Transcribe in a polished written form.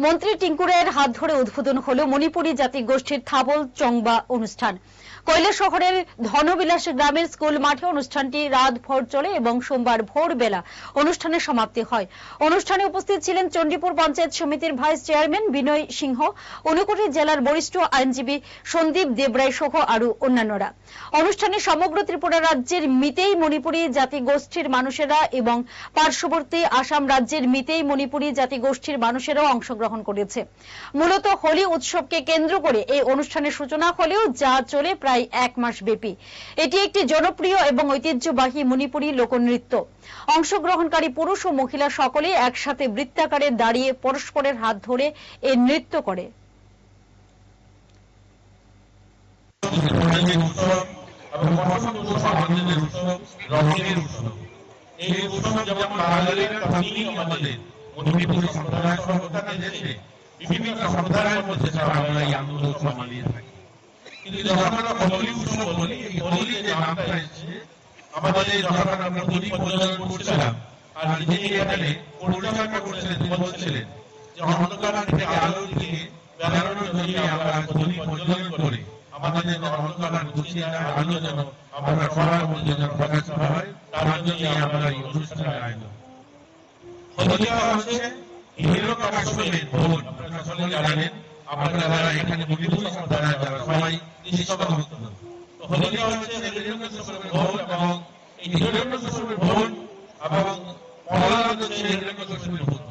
মন্ত্রী টিঙ্কু রায়ের হাত ধরে উদ্বোধন হলো মণিপুরী জাতিগোষ্ঠীর থাবল চংবা অনুষ্ঠান। কৈলাসহরের ধনবিলাস গ্রামের স্কুল মাঠে অনুষ্ঠানটি রাতভর চলে এবং সোমবার ভোরবেলা অনুষ্ঠানের সমাপ্তি হয়। অনুষ্ঠানে উপস্থিত ছিলেন চণ্ডীপুর পঞ্চায়েত সমিতির ভাইস চেয়ারম্যান বিনয় সিংহ, ঊনকোটি জেলার বরিষ্ঠ আইনজীবী সন্দীপ দেবরায় সহ আরো অন্যান্যরা। অনুষ্ঠানে সমগ্র ত্রিপুরা রাজ্যের মিতেই মণিপুরী জাতিগোষ্ঠীর মানুষেরা এবং পার্শ্ববর্তী আসাম রাজ্যের মিতেই মণিপুরী জাতিগোষ্ঠীর মানুষেরাও অংশগ্রহণ করেছে। মূলত হোলি উৎসবকে কেন্দ্র করে এই অনুষ্ঠানের সূচনা হলেও যা চলে প্রায় 1 মাস ব্যাপী। এটি একটি জনপ্রিয় এবং ঐতিহ্যবাহী মণিপুরী লোকনৃত্য। অংশগ্রহণকারী পুরুষ ও মহিলা সকলে একসাথে বৃত্তাকারে দাঁড়িয়ে পরস্পরের হাত ধরে এই নৃত্য করে। এই উৎসব যেমন বাঙালির তেমনি আমাদের মণিপুরী সম্প্রদায় গোটা দেশে বিভিন্ন সম্প্রদায়ের মধ্যে আমরা এই আনন্দ উৎসব মানিয়ে থাকি। কিন্তু যখন আমরা হোলি উৎসব বলি, এই হোলি যে নামটা এসেছে, আমাদের যখন আমরা হোলি প্রজ্বলন করছিলাম আর যিনি এখানে পরিচালনা করছিলেন তিনি বলছিলেন যে অন্ধকার থেকে আলোর দিকে বেড়ানোর জন্য আমরা হোলি প্রজ্বলন করি, আমাদের যেন অন্ধকার গুছিয়ে আলো যেন আমরা সবার মধ্যে যেন প্রকাশিত হয়, তার জন্য আমরা এই অনুষ্ঠানের আয়োজন। হোলিকা হচ্ছে হিরণ্যকশিপুর বোন, আপনারা সকলে জানেন, আপনারা যারা এখানে মণিপুর সম্প্রদায় যারা সবাই কৃষ্ণভক্ত। তো হোলিকা হচ্ছে হিরণ্যকশিপুর বোন এবং এই হিরণ্যকশিপুর বোন এবং প্রহ্লাদ হচ্ছে হিরণ্যকশিপুর পুত্র।